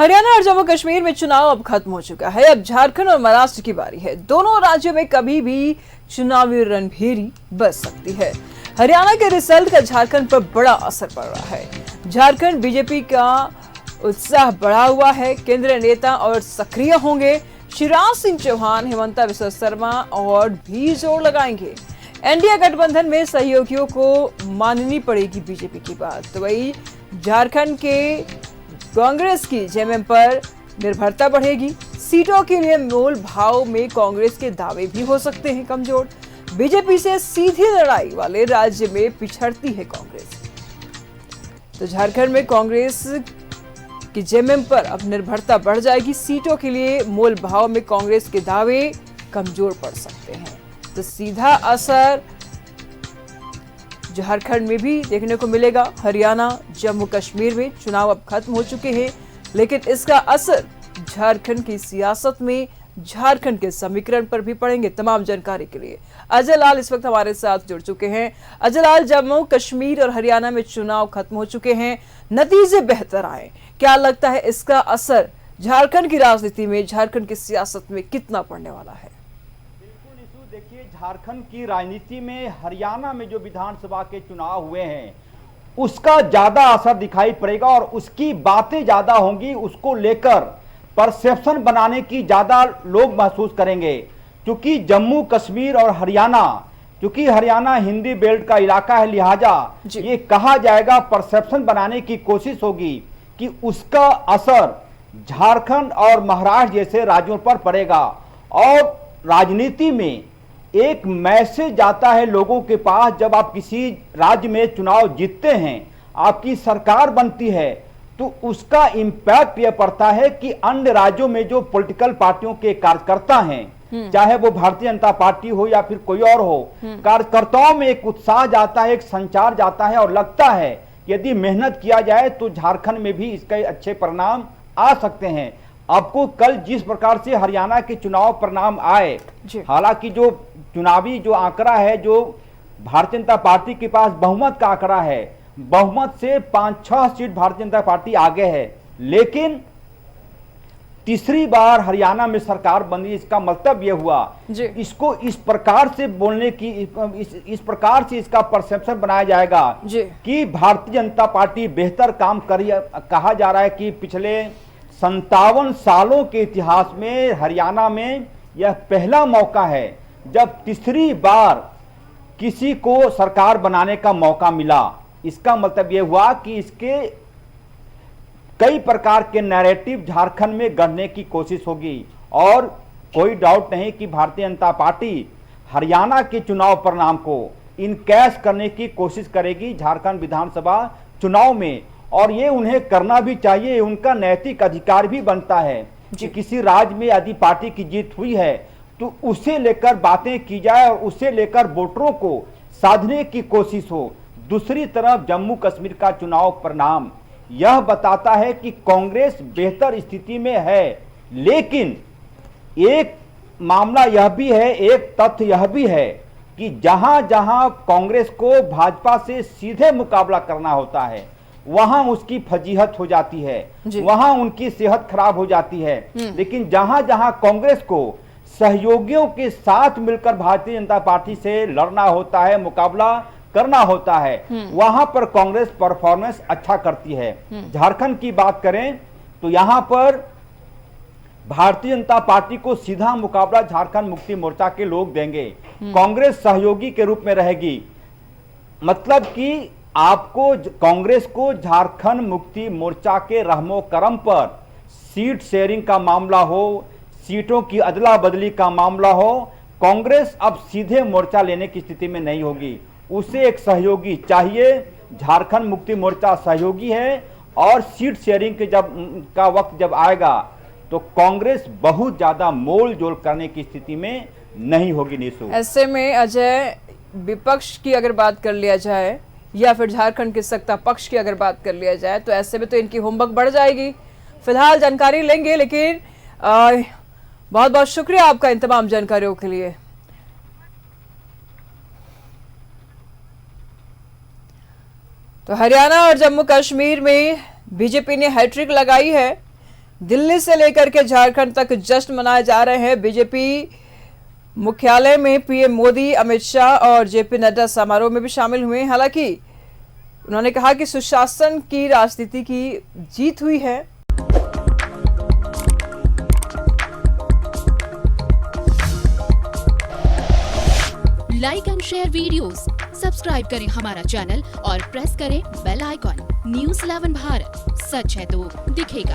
हरियाणा और जम्मू कश्मीर में चुनाव अब खत्म हो चुका है। अब झारखंड और महाराष्ट्र की बारी है। दोनों राज्यों में कभी भी चुनावी रणभेरी बच सकती है। हरियाणा के रिजल्ट का झारखंड पर बड़ा असर पड़ रहा है। झारखंड बीजेपी का उत्साह बढ़ा हुआ है। केंद्रीय नेता और सक्रिय होंगे। शिवराज सिंह चौहान, हिमंता बिस्वा शर्मा और भी जोर लगाएंगे। एनडीए गठबंधन में सहयोगियों को माननी पड़ेगी बीजेपी की बात। तो वही झारखंड के कांग्रेस की जेएमएम पर निर्भरता बढ़ेगी। सीटों के लिए मोल भाव में कांग्रेस के दावे भी हो सकते हैं कमजोर। बीजेपी से सीधी लड़ाई वाले राज्य में पिछड़ती है कांग्रेस। तो झारखंड में कांग्रेस की जेएमएम पर अब निर्भरता बढ़ जाएगी। सीटों के लिए मोल भाव में कांग्रेस के दावे कमजोर पड़ सकते हैं। तो सीधा असर झारखंड में भी देखने को मिलेगा। हरियाणा, जम्मू कश्मीर में चुनाव अब खत्म हो चुके हैं, लेकिन इसका असर झारखंड की सियासत में, झारखंड के समीकरण पर भी पड़ेंगे। तमाम जानकारी के लिए अजय लाल इस वक्त हमारे साथ जुड़ चुके हैं। अजय लाल, जम्मू कश्मीर और हरियाणा में चुनाव खत्म हो चुके हैं, नतीजे बेहतर आए, क्या लगता है इसका असर झारखंड की राजनीति में, झारखंड की सियासत में कितना पड़ने वाला है? देखिए, झारखंड की राजनीति में हरियाणा में जो विधानसभा के चुनाव हुए हैं उसका ज्यादा असर दिखाई पड़ेगा और उसकी बातें ज्यादा होंगी। उसको लेकर परसेप्शन बनाने की ज्यादा लोग महसूस करेंगे, क्योंकि जम्मू कश्मीर और हरियाणा, क्योंकि हरियाणा हिंदी बेल्ट का इलाका है, लिहाजा ये कहा जाएगा, परसेप्शन बनाने की कोशिश होगी कि उसका असर झारखंड और महाराष्ट्र जैसे राज्यों पर पड़ेगा। और राजनीति में एक मैसेज जाता है लोगों के पास, जब आप किसी राज्य में चुनाव जीतते हैं, आपकी सरकार बनती है, तो उसका इंपैक्ट यह पड़ता है कि अन्य राज्यों में जो पॉलिटिकल पार्टियों के कार्यकर्ता हैं, चाहे वो भारतीय जनता पार्टी हो या फिर कोई और हो, कार्यकर्ताओं में एक उत्साह जाता है, एक संचार जाता है और लगता है यदि मेहनत किया जाए तो झारखंड में भी इसके अच्छे परिणाम आ सकते हैं। आपको कल जिस प्रकार से हरियाणा के चुनाव परिणाम आए, हालांकि जो चुनावी जो आंकड़ा है, जो भारतीय जनता पार्टी के पास बहुमत का आंकड़ा है, बहुमत से 5-6 सीट भारतीय जनता पार्टी आगे है, लेकिन तीसरी बार हरियाणा में सरकार बनी, इसका मतलब यह हुआ, इसको इस प्रकार से बोलने की, इस प्रकार से इसका परसेप्शन बनाया जाएगा कि भारतीय जनता पार्टी बेहतर काम कर, कहा जा रहा है कि पिछले 57 सालों के इतिहास में हरियाणा में यह पहला मौका है जब तीसरी बार किसी को सरकार बनाने का मौका मिला। इसका मतलब यह हुआ कि इसके कई प्रकार के नैरेटिव झारखंड में गढ़ने की कोशिश होगी और कोई डाउट नहीं कि भारतीय जनता पार्टी हरियाणा के चुनाव परिणाम को इनकैश करने की कोशिश करेगी झारखंड विधानसभा चुनाव में। और ये उन्हें करना भी चाहिए, उनका नैतिक अधिकार भी बनता है कि किसी राज्य में यदि पार्टी की जीत हुई है तो उसे लेकर बातें की जाए और उसे लेकर वोटरों को साधने की कोशिश हो। दूसरी तरफ जम्मू कश्मीर का चुनाव परिणाम यह बताता है कि कांग्रेस बेहतर स्थिति में है, लेकिन एक मामला यह भी है, एक तथ्य यह भी है कि जहां जहां कांग्रेस को भाजपा से सीधे मुकाबला करना होता है वहां उसकी फजीहत हो जाती है, वहां उनकी सेहत खराब हो जाती है। लेकिन जहां जहां कांग्रेस को सहयोगियों के साथ मिलकर भारतीय जनता पार्टी से लड़ना होता है, मुकाबला करना होता है, वहां पर कांग्रेस परफॉर्मेंस अच्छा करती है। झारखंड की बात करें तो यहां पर भारतीय जनता पार्टी को सीधा मुकाबला झारखंड मुक्ति मोर्चा के लोग देंगे, कांग्रेस सहयोगी के रूप में रहेगी। मतलब कि आपको कांग्रेस को झारखंड मुक्ति मोर्चा के रहमो करम पर सीट शेयरिंग का मामला हो, सीटों की अदला बदली का मामला हो, कांग्रेस अब सीधे मोर्चा लेने की स्थिति में नहीं होगी, उसे एक सहयोगी चाहिए। झारखंड मुक्ति मोर्चा सहयोगी है और सीट शेयरिंग के का वक्त जब आएगा तो कांग्रेस बहुत ज्यादा मोल जोल करने की स्थिति में नहीं होगी। निशु, ऐसे में अजय, विपक्ष की अगर बात कर लिया जाए या फिर झारखंड के सत्ता पक्ष की अगर बात कर लिया जाए तो ऐसे में तो इनकी होमवर्क बढ़ जाएगी। फिलहाल जानकारी लेंगे, लेकिन बहुत बहुत शुक्रिया आपका इन तमाम जानकारियों के लिए। तो हरियाणा और जम्मू कश्मीर में बीजेपी ने हैट्रिक लगाई है। दिल्ली से लेकर के झारखंड तक जश्न मनाए जा रहे हैं। बीजेपी मुख्यालय में पीएम मोदी, अमित शाह और जेपी नड्डा समारोह में भी शामिल हुए। हालांकि उन्होंने कहा कि सुशासन की राजनीति की जीत हुई है। Like and share videos, subscribe करें हमारा चैनल और प्रेस करें बेल आइकॉन। न्यूज़ 11 भारत, सच है तो दिखेगा।